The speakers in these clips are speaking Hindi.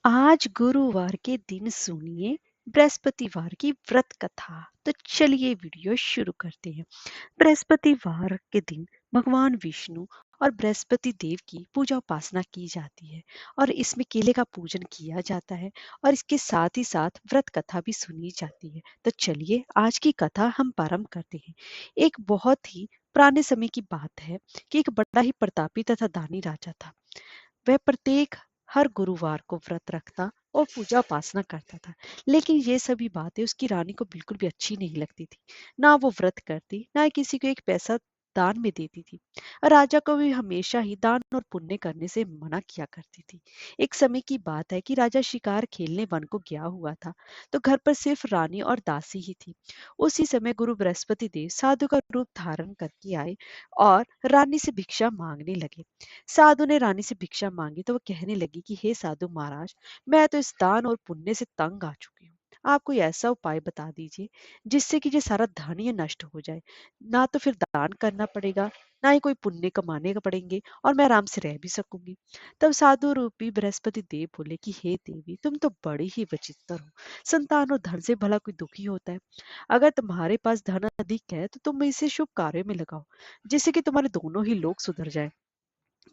आज गुरुवार के दिन सुनिए बृहस्पतिवार की व्रत कथा। तो चलिए वीडियो शुरू करते हैं। बृहस्पतिवार के दिन भगवान विष्णु और बृहस्पति देव की पूजा उपासना की जाती है और इसमें केले का पूजन किया जाता है और इसके साथ ही साथ व्रत कथा भी सुनी जाती है। तो चलिए आज की कथा हम प्रारंभ करते हैं। एक बहुत ही पुराने समय की बात है कि एक बड़ा ही प्रतापी तथा दानी राजा था। वह प्रत्येक हर गुरुवार को व्रत रखता और पूजा उपासना करता था। लेकिन ये सभी बातें उसकी रानी को बिल्कुल भी अच्छी नहीं लगती थी। ना वो व्रत करती, ना ही किसी को एक पैसा दान में देती थी। राजा को भी हमेशा ही दान और पुण्य करने से मना किया करती थी। एक समय की बात है कि राजा शिकार खेलने वन को गया हुआ था, तो घर पर सिर्फ रानी और दासी ही थी। उसी समय गुरु बृहस्पति देव साधु का रूप धारण करके आए और रानी से भिक्षा मांगने लगे। साधु ने रानी से भिक्षा मांगी तो वो कहने लगी कि हे साधु महाराज, मैं तो इस दान और पुण्य से तंग आ चुकी हूँ। आप कोई ऐसा उपाय बता दीजिए जिससे कि ये सारा धन ये नष्ट हो जाए। ना तो फिर दान करना पड़ेगा, ना ही कोई पुण्य कमाने का पड़ेंगे और मैं आराम से रह भी सकूंगी। तब साधु रूपी बृहस्पति देव बोले कि हे देवी, तुम तो बड़ी ही विचित्र हो। संतान और धन से भला कोई दुखी होता है? अगर तुम्हारे पास धन अधिक है तो तुम इसे शुभ कार्यों में लगाओ, जिससे कि तुम्हारे दोनों ही लोग सुधर जाए।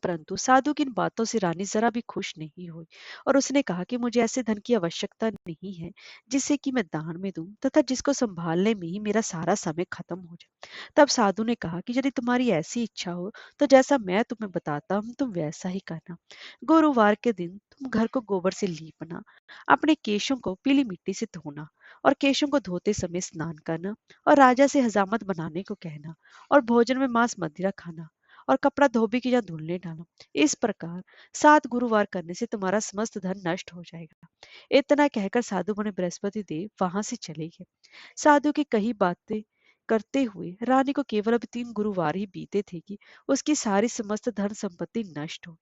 परंतु साधु की इन बातों से रानी जरा भी खुश नहीं हुई और उसने कहा कि मुझे ऐसे धन की आवश्यकता नहीं है जिसे कि मैं दान में दूं तथा जिसको संभालने में ही मेरा सारा समय खत्म हो जाए। तब साधु ने कहा कि यदि तुम्हारी ऐसी इच्छा हो तो जैसा मैं तुम्हें बताता हूँ तुम वैसा ही करना। गुरुवार के दिन तुम घर को गोबर से लीपना, अपने केशों को पीली मिट्टी से धोना और केशों को धोते समय स्नान करना और राजा से हजामत बनाने को कहना और भोजन में मांस मदिरा खाना और कपड़ा धोबी की या धुलने डालो। इस प्रकार 7 गुरुवार करने से तुम्हारा समस्त धन नष्ट हो जाएगा। इतना कहकर साधु मुनि बृहस्पति देव वहां से चले गए। साधु की कही बातें करते हुए रानी को केवल अब 3 गुरुवार ही बीते थे कि उसकी सारी समस्त धन संपत्ति नष्ट हो।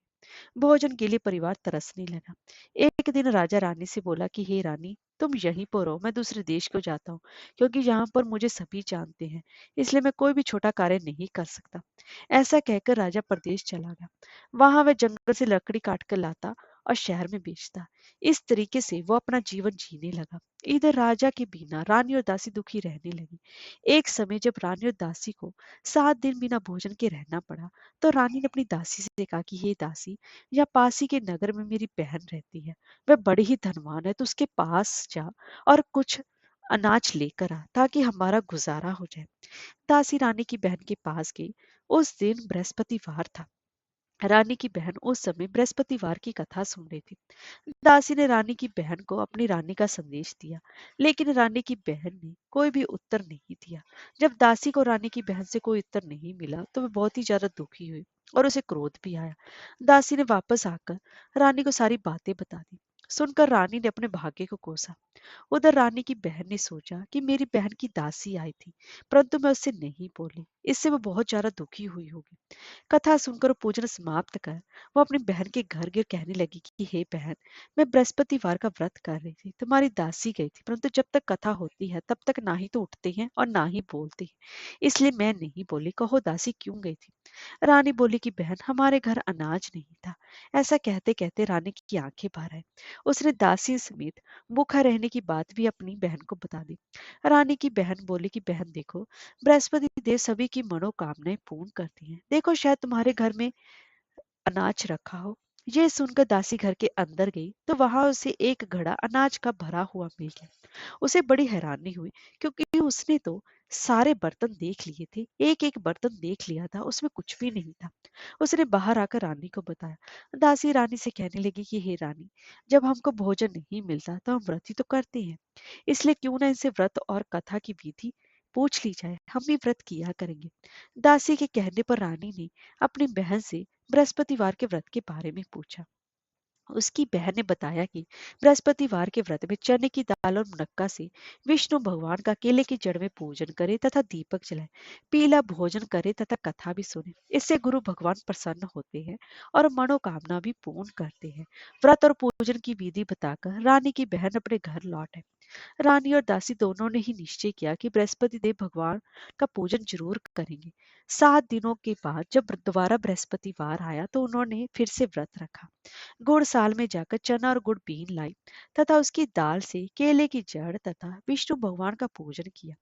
भोजन के लिए परिवार तरसने लगा। एक दिन राजा रानी से बोला कि हे रानी, तुम यहीं पर रहो, मैं दूसरे देश को जाता हूँ, क्योंकि यहाँ पर मुझे सभी जानते हैं, इसलिए मैं कोई भी छोटा कार्य नहीं कर सकता। ऐसा कहकर राजा प्रदेश चला गया। वहां वह जंगल से लकड़ी काट कर लाता और शहर में बेचता। इस तरीके से वो अपना जीवन जीने लगा। इधर राजा के बिना रानी और दासी दुखी रहने लगी। एक समय जब रानी और दासी को 7 दिन बिना भोजन के रहना पड़ा, तो रानी ने अपनी दासी से कहा कि हे दासी, या पासी के नगर में मेरी बहन रहती है, वह बड़ी ही धनवान है, तो उसके पास जा और कुछ अनाज लेकर आ ताकि हमारा गुजारा हो जाए। दासी रानी की बहन के पास गई। उस दिन बृहस्पतिवार था। रानी की बहन उस समय बृहस्पतिवार की कथा सुन रही थी। दासी ने रानी की बहन को अपनी रानी का संदेश दिया, लेकिन रानी की बहन ने कोई भी उत्तर नहीं दिया। जब दासी को रानी की बहन से कोई उत्तर नहीं मिला तो वह बहुत ही ज्यादा दुखी हुई और उसे क्रोध भी आया। दासी ने वापस आकर रानी को सारी बातें बता दी। सुनकर रानी ने अपने भाग्य को कोसा। उधर रानी की बहन ने सोचा कि मेरी बहन की दासी आई थी, परंतु मैं उससे नहीं बोली, इससे वो बहुत ज्यादा दुखी हुई होगी। कथा सुनकर और पूजन समाप्त कर वो अपनी बहन के घर गिर कहने लगी कि हे बहन, मैं बृहस्पतिवार का व्रत कर रही थी, तुम्हारी दासी गई थी, परंतु जब तक कथा होती है तब तक ना ही तो उठते हैं और ना ही बोलते हैं, इसलिए मैं नहीं बोली। कहो दासी क्यों गई थी? रानी बोली कि बहन, हमारे घर अनाज नहीं था। ऐसा कहते कहते रानी की आंखें भर आई। उसने दासी समेत भूखा रहने की बात भी अपनी बहन को बता दी। रानी की बहन बोली कि बहन देखो, बृहस्पति देव सभी की मनोकामनाएं पूर्ण करती हैं, देखो शायद तुम्हारे घर में अनाज रखा हो। ये सुनकर दासी घर के अंदर गई तो वहां उसे एक घड़ा अनाज का भरा हुआ मिल गया। उसे बड़ी हैरानी हुई, क्योंकि उसने तो सारे बर्तन देख लिए थे, एक एक बर्तन देख लिया था, उसमें कुछ भी नहीं था। उसने बाहर आकर रानी को बताया। दासी रानी से कहने लगी कि हे रानी, जब हमको भोजन नहीं मिलता तो हम व्रत ही तो करते हैं, इसलिए क्यों ना इनसे व्रत और कथा की विधि पूछ ली जाए, हम भी व्रत किया करेंगे। दासी के कहने पर रानी ने अपनी बहन से बृहस्पतिवार के व्रत के बारे में पूछा। उसकी बहन ने बताया कि बृहस्पतिवार के व्रत में चने की दाल और मुनक्का से विष्णु भगवान का केले की जड़ में पूजन करे तथा दीपक जलाए, पीला भोजन करे तथा कथा भी सुने। इससे गुरु भगवान प्रसन्न होते हैं और मनोकामना भी पूर्ण करते हैं। व्रत और पूजन की विधि बताकर रानी की बहन अपने घर लौट आई। रानी और दासी दोनों ने ही निश्चय किया कि बृहस्पति देव भगवान का पूजन जरूर करेंगे। 7 दिनों के बाद जब दोबारा बृहस्पतिवार आया तो उन्होंने फिर से व्रत रखा। गुड़साल में जाकर चना और गुड़ बीन लाई तथा उसकी दाल से केले की जड़ तथा विष्णु भगवान का पूजन किया।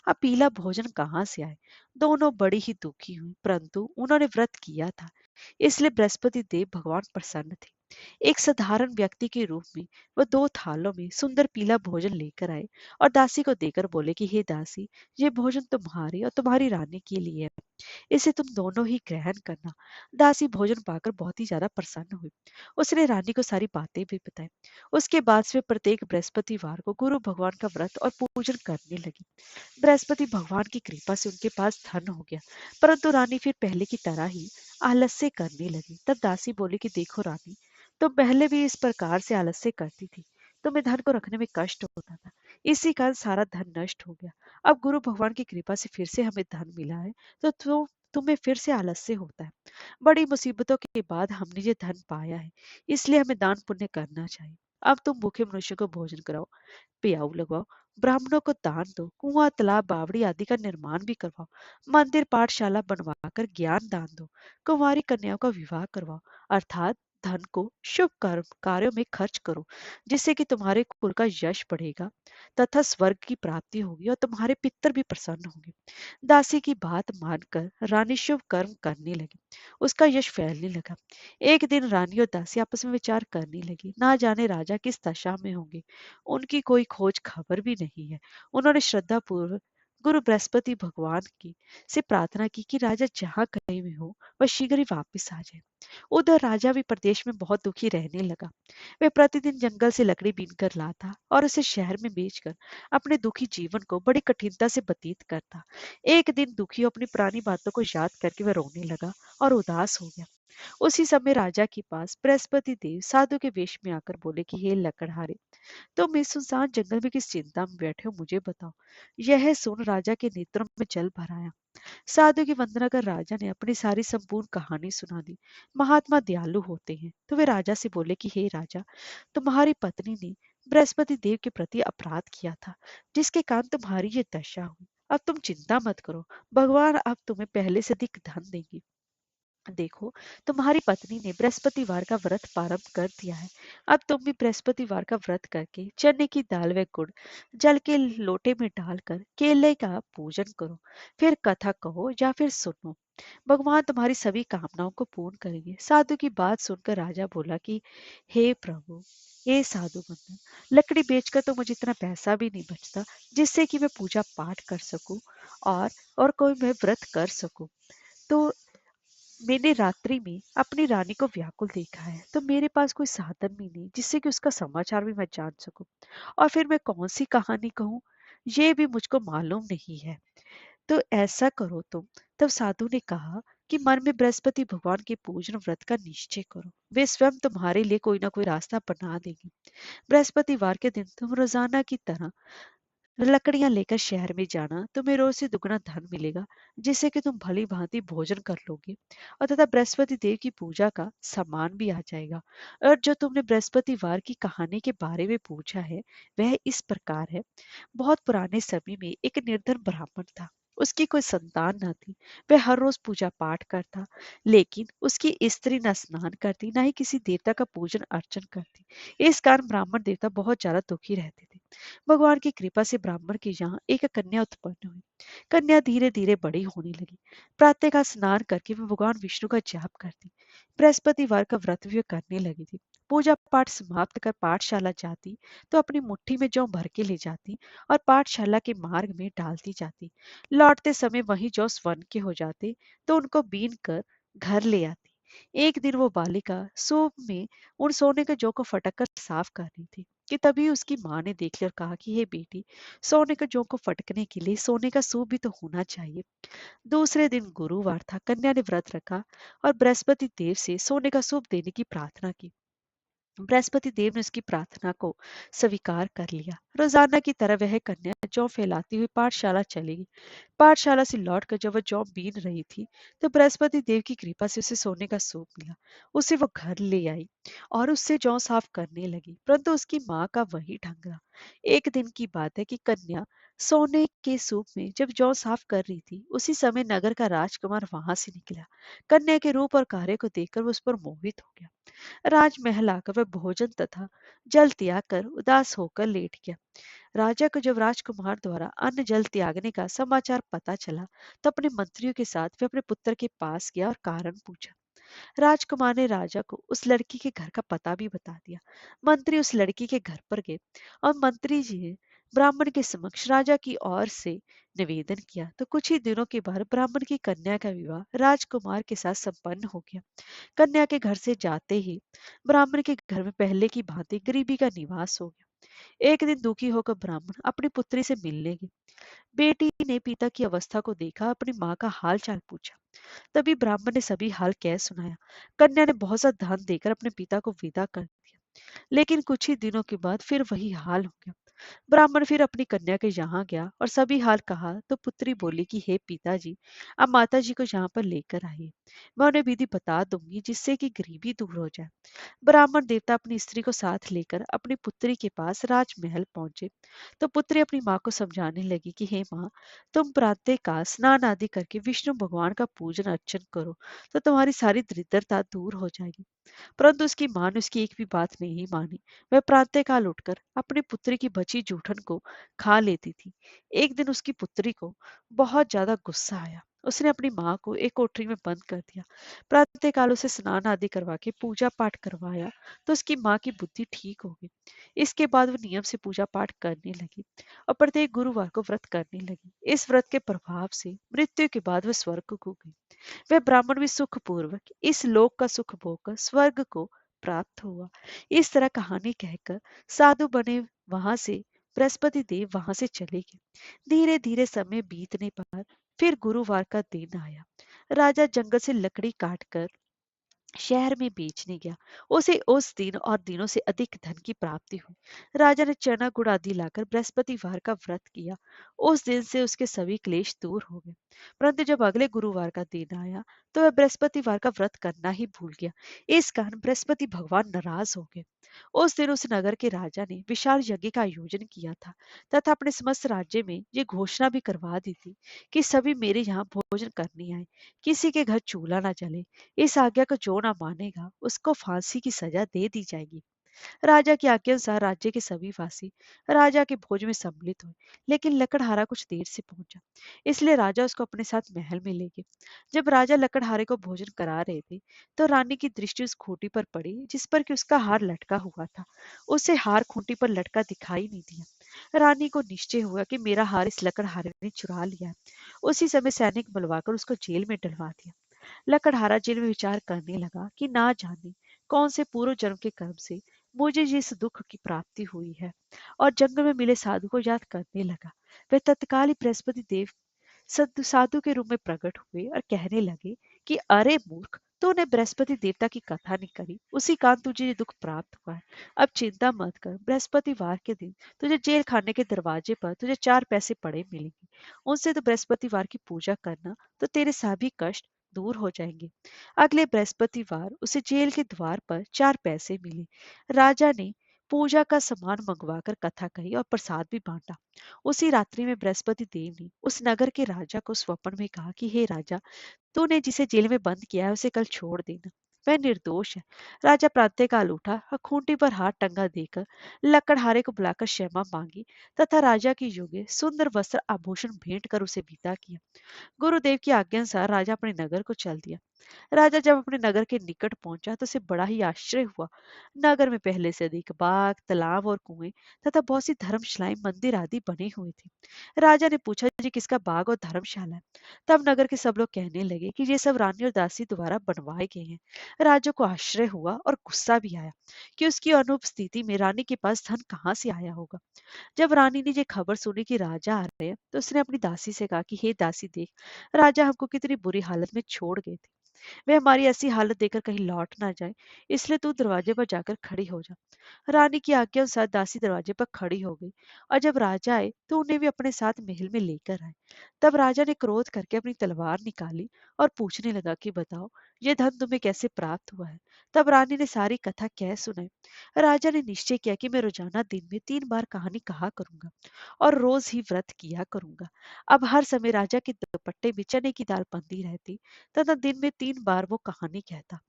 अब पीला भोजन कहाँ से आए? दोनों बड़ी ही दुखी हुई, परंतु उन्होंने व्रत किया था, इसलिए बृहस्पति देव भगवान प्रसन्न थे। एक साधारण व्यक्ति के रूप में वह 2 थालों में सुंदर पीला भोजन लेकर आए और दासी को देकर बोले कि हे दासी, ये भोजन तुम्हारी और तुम्हारी रानी के लिए है, इसे तुम दोनों ही ग्रहण करना। दासी भोजन पाकर बहुत ही ज्यादा प्रसन्न हुई। उसने रानी को सारी बातें भी बताई। उसके बाद से वे प्रत्येक बृहस्पतिवार को गुरु भगवान का व्रत और पूजन करने लगी। बृहस्पति भगवान की कृपा से उनके पास धन हो गया, परंतु रानी फिर पहले की तरह ही आलस्य करने लगी। तब दासी बोली कि देखो रानी, तुम पहले भी इस प्रकार से आलस्य करती थी, तुम्हें धन को रखने में कष्ट होता था, इसी कारण सारा धन नष्ट हो गया। अब गुरु भगवान की कृपा से फिर से हमें धन मिला है, तो तुम्हें फिर से आलस्य होता है। बड़ी मुसीबतों के बाद हमने ये धन पाया है, इसलिए हमें दान पुण्य करना चाहिए। अब तुम भूखे मनुष्य को भोजन कराओ, पियाऊ लगवाओ, ब्राह्मणों को दान दो, कुआं तालाब बावड़ी आदि का निर्माण भी करवाओ, मंदिर पाठशाला बनवाकर ज्ञान दान दो, कुंवारी कन्याओं का विवाह करवाओ, अर्थात धन को शुभ कर्म कार्यों में खर्च करो, जिससे कि तुम्हारे कुल का यश बढ़ेगा तथा स्वर्ग की प्राप्ति होगी और तुम्हारे पितर भी प्रसन्न होंगे। दासी की बात मानकर रानी शुभ कर्म करने लगी। उसका यश फैलने लगा। एक दिन रानी और दासी आपस में विचार करने लगी, ना जाने राजा किस दशा में होंगे, उनकी कोई खोज खबर भी नहीं है। उन्होंने श्रद्धा पूर्वक गुरु बृहस्पति भगवान की से प्रार्थना की कि राजा जहाँ कहीं भी हो वह शीघ्र ही वापस आ जाए। उधर राजा भी प्रदेश में बहुत दुखी रहने लगा। वह प्रतिदिन जंगल से लकड़ी बीनकर लाता और उसे शहर में बेचकर अपने दुखी जीवन को बड़ी कठिनता से व्यतीत करता। एक दिन दुखी अपनी पुरानी बातों को याद करके वह रोने लगा और उदास हो गया। उसी समय राजा के पास बृहस्पति देव साधु के वेश में आकर बोले कि हे लकड़हारे, तुम इस सुनसान जंगल में किस चिंता में बैठे हो, मुझे बताओ। यह सुन राजा के नेत्रों में जल भर आया। साधु की वंदना कर राजा ने अपनी सारी संपूर्ण कहानी सुना दी। महात्मा दयालु होते हैं, तो वे राजा से बोले कि हे राजा, तुम्हारी पत्नी ने बृहस्पति देव के प्रति अपराध किया था, जिसके कारण तुम्हारी ये दशा हुई। अब तुम चिंता मत करो, भगवान अब तुम्हें पहले से अधिक धन देंगे। देखो, तुम्हारी पत्नी ने बृहस्पतिवार का व्रत प्रारंभ कर दिया है। अब तुम भी बृहस्पतिवार का व्रत करके चने की दाल व गुड़ जल के लोटे में डालकर केले का पूजन करो, फिर कथा कहो या फिर सुनो। भगवान तुम्हारी सभी कामनाओं को पूर्ण करेंगे। साधु की बात सुनकर राजा बोला कि हे प्रभु, हे साधु बंधु, लकड़ी बेचकर तो मुझे इतना पैसा भी नहीं बचता जिससे कि मैं पूजा पाठ कर सकूं और कोई मैं व्रत कर सकूं। तो मैंने रात्रि में अपनी रानी को व्याकुल देखा है, तो मेरे पास कोई साधन भी नहीं जिससे कि उसका समाचार भी मैं जान सकूं, और फिर मैं कौन सी कहानी कहूँ, ये भी मुझको मालूम नहीं है। तो ऐसा करो तुम। तब साधु ने कहा कि मन में बृहस्पति भगवान के पूजन व्रत का निश्चय करो, वे स्वयं तुम्हारे लिए कोई ना कोई रास्ता बना देंगे। बृहस्पतिवार के दिन तुम रोजाना की तरह लकड़ियां लेकर शहर में जाना, तुम्हें रोज से दुगना धन मिलेगा, जिससे कि तुम भली भांति भोजन कर लोगे और तथा बृहस्पति देव की पूजा का सामान भी आ जाएगा। और जो तुमने बृहस्पतिवार की कहानी के बारे में पूछा है, वह इस प्रकार है। बहुत पुराने समय में एक निर्धन ब्राह्मण था। उसकी कोई संतान न थी। वह हर रोज पूजा पाठ करता, लेकिन उसकी स्त्री न स्नान करती, न ही किसी देवता का पूजन अर्चन करती। इस कारण ब्राह्मण देवता बहुत ज्यादा दुखी रहते थे। भगवान की कृपा से ब्राह्मण के यहाँ एक कन्या उत्पन्न हुई। कन्या धीरे धीरे बड़ी होने लगी। प्रातःकाल स्नान करके वह भगवान विष्णु का जाप करती। बृहस्पतिवार का व्रत भी वह करने लगी थी। पूजा पाठ समाप्त कर पाठशाला जाती तो अपनी मुट्ठी में जौ भर के ले जाती और पाठशाला के मार्ग में डालती जाती। लौटते समय वहीं जौ स्वर्ण के हो जाते तो उनको बीन कर घर ले आती। एक दिन वो बालिका सूप में उन सोने के जौ को फटक कर साफ कर रही थी कि तभी उसकी माँ ने देख लिया और कहा कि हे बेटी, सोने के जौ को फटकने के लिए सोने का सूप भी तो होना चाहिए। दूसरे दिन गुरुवार था। कन्या ने व्रत रखा और बृहस्पति देव से सोने का सूप देने की प्रार्थना की। बृहस्पति देव ने उसकी प्रार्थना को स्वीकार कर लिया। रोजाना की तरह वह कन्या जौ फैलाती हुई पाठशाला चली गई। पाठशाला से लौटकर जब वह जौ बीन रही थी, तो बृहस्पति देव की कृपा से उसे सोने का सूप मिला। उसे वो घर ले आई और उससे जौ साफ करने लगी, परंतु उसकी माँ का वही ढंग रहा। एक दिन की बात है कि कन्या सोने के सूप में जब जौ साफ कर रही थी, उसी समय नगर का राजकुमार वहां से निकला। कन्या के रूप और कार्य को देखकर वो उस पर मोहित हो गया। राजमहल आकर वह भोजन तथा जल त्याग कर उदास होकर लेट गया। राजा को जब राजकुमार द्वारा अन्न जल त्यागने का समाचार पता चला, तो अपने मंत्रियों के साथ वह अपने पुत्र के पास गया और कारण पूछा। राजकुमार ने राजा को उस लड़की के घर का पता भी बता दिया। मंत्री उस लड़की के घर पर गए और मंत्री जी ने ब्राह्मण के समक्ष राजा की ओर से निवेदन किया। तो कुछ ही दिनों के बाद ब्राह्मण की कन्या का विवाह राजकुमार के साथ संपन्न हो गया। कन्या के घर से जाते ही ब्राह्मण के घर में पहले की भांति गरीबी का निवास हो गया। एक दिन दुखी होकर ब्राह्मण अपनी पुत्री से मिलने गए। बेटी ने पिता की अवस्था को देखा, अपनी माँ का हाल चाल पूछा। तभी ब्राह्मण ने सभी हाल कह सुनाया। कन्या ने बहुत सा धन देकर अपने पिता को विदा कर दिया, लेकिन कुछ ही दिनों के बाद फिर वही हाल हो गया। ब्राह्मण फिर अपनी कन्या के यहाँ गया और सभी हाल कहा, तो पुत्री बोली कि हे पिताजी, आप माता जी को यहाँ पर लेकर आइए। मैं उन्हें विधि बता दूंगी जिससे कि गरीबी दूर हो जाए। ब्राह्मण देवता अपनी स्त्री को साथ लेकर अपनी पुत्री के पास राजमहल पहुंचे। तो पुत्री अपनी माँ को समझाने लगी कि हे माँ, तुम प्रातः काल स्नान आदि करके विष्णु भगवान का पूजन अर्चन करो, तो तुम्हारी सारी दरिद्रता दूर हो जाएगी। परंतु उसकी माँ ने उसकी एक भी बात नहीं मानी। वह प्रातःकाल उठकर अपनी पुत्री की बची जूठन को खा लेती थी। एक दिन उसकी पुत्री को बहुत ज्यादा गुस्सा आया। उसने अपनी माँ को एक कोठरी में बंद कर दिया। प्रातःकाल उसे स्नान आदि करवा के पूजा पाठ करवाया, तो उसकी माँ की बुद्धि ठीक हो गई। इसके बाद वो नियम से पूजा पाठ करने लगी और प्रत्येक गुरुवार को व्रत करने लगी। इस व्रत के प्रभाव से मृत्यु के बाद वह स्वर्ग को गई। वह ब्राह्मण भी सुखपूर्वक इस लोक का सुख भोगकर स्वर्ग को प्राप्त हुआ। इस तरह कहानी कहकर साधु बने वहां से बृहस्पति देव वहां से चले गए। धीरे धीरे समय बीतने पर फिर गुरुवार का दिन आया। राजा जंगल से लकड़ी काटकर शहर में बेचने गया। उसे उस दिन और दिनों से अधिक धन की प्राप्ति हुई। राजा ने चना गुड़ आदि लाकर बृहस्पतिवार का व्रत किया। उस दिन से उसके सभी क्लेश दूर हो गए। परंतु जब अगले गुरुवार का दिन आया, तो वह बृहस्पतिवार का व्रत करना ही भूल गया। इस कारण बृहस्पति भगवान नाराज हो गए। उस दिन उस नगर के राजा ने विशाल यज्ञ का आयोजन किया था तथा अपने समस्त राज्य में ये घोषणा भी करवा दी थी कि सभी मेरे यहाँ भोजन करने आए, किसी के घर चूल्हा ना जले। इस आज्ञा को जो ना मानेगा, उसको फांसी की सजा दे दी जाएगी। राजा की आज्ञा अनुसार राज्य के सभी वासी राजा के भोज में सम्मिलित हुए, लेकिन लकड़हारा कुछ देर से पहुंचा, इसलिए राजा उसको अपने साथ महल में ले गए। जब राजा लकड़हारे को भोजन करा रहे थे, तो रानी की दृष्टि उस खूंटी पर पड़ी जिस पर कि उसका हार लटका हुआ था। उसे हार खूंटी पर लटका दिखाई नहीं दिया। रानी को निश्चय हुआ कि मेरा हार इस लकड़हारे ने चुरा लिया है। उसी समय सैनिक बुलवाकर उसको जेल में डलवा दिया। लकड़हारा जेल में विचार करने लगा कि ना जाने कौन से पूर्व जन्म के कर्म से मुझे जिस दुख की प्राप्ति हुई है, और जंगल में मिले साधु को याद करने लगा। वह तत्काल ही बृहस्पति देव साधु के रूप में प्रकट हुए और कहने लगे कि अरे मूर्ख, तूने बृहस्पति देवता की कथा नहीं करी, उसी कारण तुझे ये दुख प्राप्त हुआ है। अब चिंता मत कर, बृहस्पतिवार के दिन तुझे जेल खाने के दरवाजे पर तुझे 4 पैसे पड़े मिलेंगे। उनसे तो बृहस्पतिवार की पूजा करना, तो तेरे सभी कष्ट दूर हो जाएंगे। अगले बृहस्पतिवार उसे जेल के द्वार पर 4 पैसे मिले। राजा ने पूजा का सामान मंगवाकर कथा कही और प्रसाद भी बांटा। उसी रात्रि में बृहस्पति देव ने उस नगर के राजा को स्वप्न में कहा कि हे राजा, तूने जिसे जेल में बंद किया है उसे कल छोड़ देना, वह निर्दोष है। राजा प्रातःकाल उठा और खूंटी पर हाथ टंगा देकर लकड़हारे को बुलाकर क्षमा मांगी तथा राजा की योग्य सुंदर वस्त्र आभूषण भेंट कर उसे विदा किया। गुरुदेव की आज्ञा अनुसार राजा अपने नगर को चल दिया। राजा जब अपने नगर के निकट पहुंचा, तो उसे बड़ा ही आश्चर्य हुआ। नगर में पहले से अधिक बाग, तालाब और कुएं तथा बहुत सी धर्मशालाएं, मंदिर आदि बने हुए थे। राजा ने पूछा, जी किसका बाग और धर्मशाला है? तब नगर के सब लोग कहने लगे कि ये सब रानी और दासी द्वारा बनवाए गए हैं। राजा को आश्चर्य हुआ और गुस्सा भी आया कि उसकी अनुपस्थिति में रानी के पास धन कहाँ से आया होगा। जब रानी ने ये खबर सुनी कि राजा आ रहे हैं, तो उसने अपनी दासी से कहा कि हे दासी, देख, राजा हमको कितनी बुरी हालत में छोड़ गए थे। वे हमारी ऐसी हालत देखकर कहीं लौट ना जाए, इसलिए तू दरवाजे पर जाकर खड़ी हो जा। रानी की आज्ञा अनुसार दासी दरवाजे पर खड़ी हो गई, और जब राजा आए तो उन्हें भी अपने साथ महल में लेकर आए। तब राजा ने क्रोध करके अपनी तलवार निकाली और पूछने लगा कि बताओ, ये धन तुम्हें कैसे प्राप्त हुआ है? तब रानी ने सारी कथा कह सुनाई। राजा ने निश्चय किया कि मैं रोजाना दिन में 3 बार कहानी कहा करूंगा और रोज ही व्रत किया करूंगा। अब हर समय राजा के दुपट्टे में चने की दाल बंधी रहती तथा दिन में 3 बार वो कहानी कहता।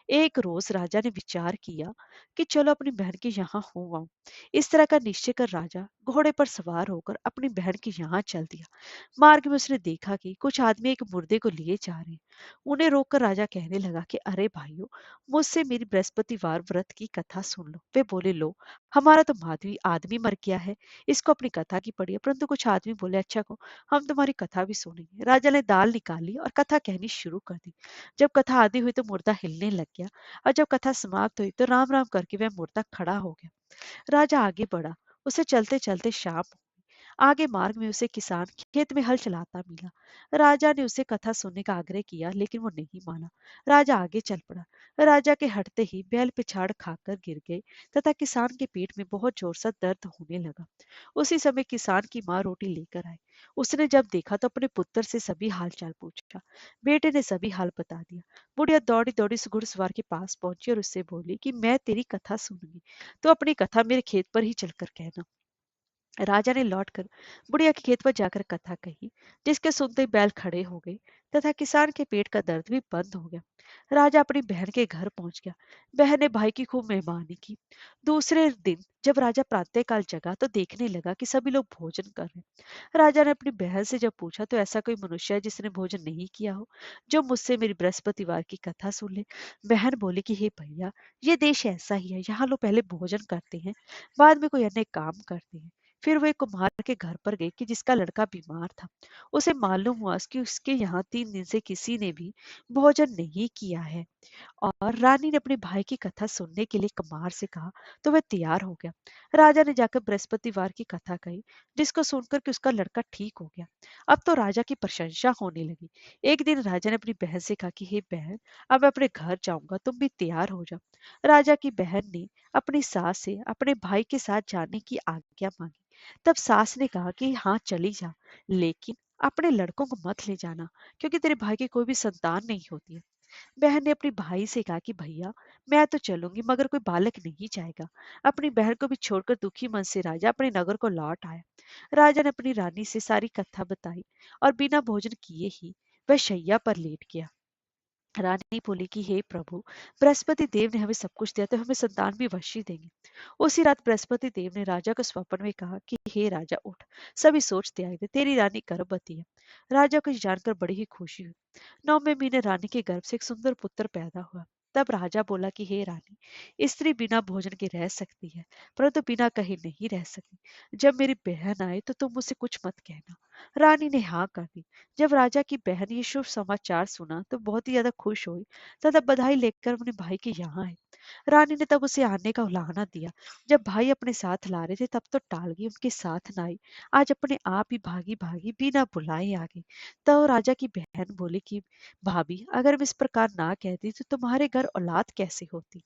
एक रोज राजा ने विचार किया कि चलो अपनी बहन के यहाँ हो आऊं। इस तरह का निश्चय कर राजा घोड़े पर सवार होकर अपनी बहन के यहाँ चल दिया। मार्ग में उसने देखा कि कुछ आदमी एक मुर्दे को लिए जा रहे हैं। उन्हें रोककर राजा कहने लगा कि अरे भाइयों, मुझसे मेरी बृहस्पतिवार व्रत की कथा सुन लो। वे बोले, लो, हमारा तो माधवी आदमी मर गया है, इसको अपनी कथा की पड़ी है। परंतु कुछ आदमी बोले, अच्छा को हम तुम्हारी कथा भी सुनेंगे। राजा ने दाल निकाली और कथा कहनी शुरू कर दी। जब कथा आदि हुई तो मुर्दा हिलने लग गया और जब कथा समाप्त हुई तो राम राम करके वह मुर्दा खड़ा हो गया। राजा आगे बढ़ा। उसे चलते चलते शाम हो गई। आगे मार्ग में उसे किसान खेत में हल चलाता मिला। राजा ने उसे कथा सुनने का आग्रह किया लेकिन वो नहीं माना। राजा आगे चल पड़ा। राजा के हटते ही बैल पिछाड़ खाकर गिर गए तथा किसान के पेट में बहुत जोर से दर्द होने लगा। उसी समय किसान की माँ रोटी लेकर आई। उसने जब देखा तो अपने पुत्र से सभी हालचाल पूछा। बेटे ने सभी हाल बता दिया। बुढ़िया दौड़ी दौड़ी उस घुड़सवार के पास पहुंची और उससे बोली कि मैं तेरी कथा सुनूंगी, तो अपनी कथा मेरे खेत पर ही चलकर कहना। राजा ने लौटकर बुढ़िया के खेत पर जाकर कथा कही, जिसके सुनते ही बैल खड़े हो गए तथा किसान के पेट का दर्द भी बंद हो गया। राजा अपनी बहन के घर पहुंच गया। बहन ने भाई की खूब मेहमानी की। दूसरे दिन जब राजा प्रातःकाल जगा तो देखने लगा कि सभी लोग भोजन कर रहे हैं। राजा ने अपनी बहन से जब पूछा तो ऐसा कोई मनुष्य है जिसने भोजन नहीं किया हो, जो मुझसे मेरी बृहस्पतिवार की कथा सुन ले। बहन बोली कि हे भैया, ये देश ऐसा ही है, यहाँ लोग पहले भोजन करते हैं, बाद में कोई अन्य काम करते हैं। फिर वो एक कुम्हार के घर पर गई कि जिसका लड़का बीमार था। उसे मालूम हुआ कि उसके यहाँ 3 दिन से किसी ने भी भोजन नहीं किया है और रानी ने अपने भाई की कथा सुनने के लिए कुम्हार से कहा तो वह तैयार हो गया। राजा ने जाकर बृहस्पतिवार की कथा कही, जिसको सुनकर कि उसका लड़का ठीक हो गया। अब तो राजा की प्रशंसा होने लगी। एक दिन राजा ने अपनी बहन से कहा कि हे बहन, अब मैं अपने घर जाऊंगा, तुम भी तैयार हो जाओ। राजा की बहन ने अपनी सास से अपने भाई के साथ जाने की आज्ञा मांगी। तब सास ने कहा कि हाँ चली जा, लेकिन अपने लड़कों को मत ले जाना, क्योंकि तेरे भाई की कोई भी संतान नहीं होती है। बहन ने अपने भाई से कहा कि भैया, मैं तो चलूंगी मगर कोई बालक नहीं जाएगा। अपनी बहन को भी छोड़कर दुखी मन से राजा अपने नगर को लौट आया। राजा ने अपनी रानी से सारी कथा बताई और बिना भोजन किए ही वह शैया पर लेट गया। रानी बोली कि हे प्रभु, बृहस्पति देव ने हमें सब कुछ दिया तो हमें संतान भी अवश्य देंगे। उसी रात बृहस्पति देव ने राजा को स्वप्न में कहा कि हे राजा, उठ, सभी सोच त्याग दे, तेरी रानी गर्भवती है। राजा को ये जानकर बड़ी ही खुशी हुई। 9वें महीने रानी के गर्भ से एक सुंदर पुत्र पैदा हुआ। तब राजा बोला कि हे रानी, स्त्री बिना भोजन के रह सकती है, परंतु बिना कहे नहीं रह सकती। जब मेरी बहन आए तो तुम मुझसे कुछ मत कहना। रानी ने हाँ कर दी। जब राजा की बहन ये शुभ समाचार सुना तो बहुत ही ज्यादा खुश हुई तथा बधाई लेकर अपने भाई के यहाँ आई। रानी ने तब उसे आने का उलाहना दिया। जब भाई अपने साथ ला रहे थे तब तो टाल गई, उनके साथ न आई। आज अपने आप ही भागी भागी बिना बुलाए आ गई। तो राजा की बहन बोली कि भाभी, अगर मैं इस प्रकार ना कहती तो तुम्हारे घर औलाद कैसे होती।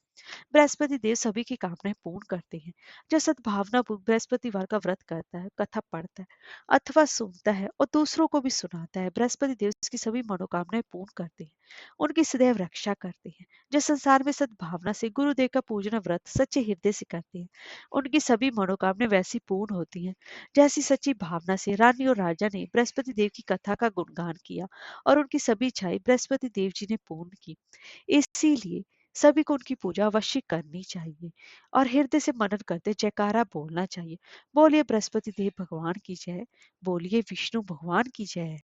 बृहस्पति देव सभी की कामनाएं पूर्ण करते हैं। जो सद्भावना बृहस्पतिवार का व्रत करता है, कथा पढ़ता है अथवा सुनता है और दूसरों को भी सुनाता है, बृहस्पति देव उसकी सभी मनोकामनाएं पूर्ण करते हैं, उनकी सदैव रक्षा करते हैं। जो संसार में सद्भावना से गुरुदेव का पूजन व्रत सच्चे हृदय से करते हैं, उनकी सभी मनोकामनाएं वैसी पूर्ण होती हैं जैसी सच्ची भावना से रानी और राजा ने बृहस्पति देव की कथा का गुणगान किया और उनकी सभी इच्छाएं बृहस्पति देव जी ने पूर्ण की। इसीलिए सभी को उनकी पूजा अवश्य करनी चाहिए और हृदय से मनन करते जयकारा बोलना चाहिए। बोलिए बृहस्पति देव भगवान की जय। बोलिए विष्णु भगवान की जय।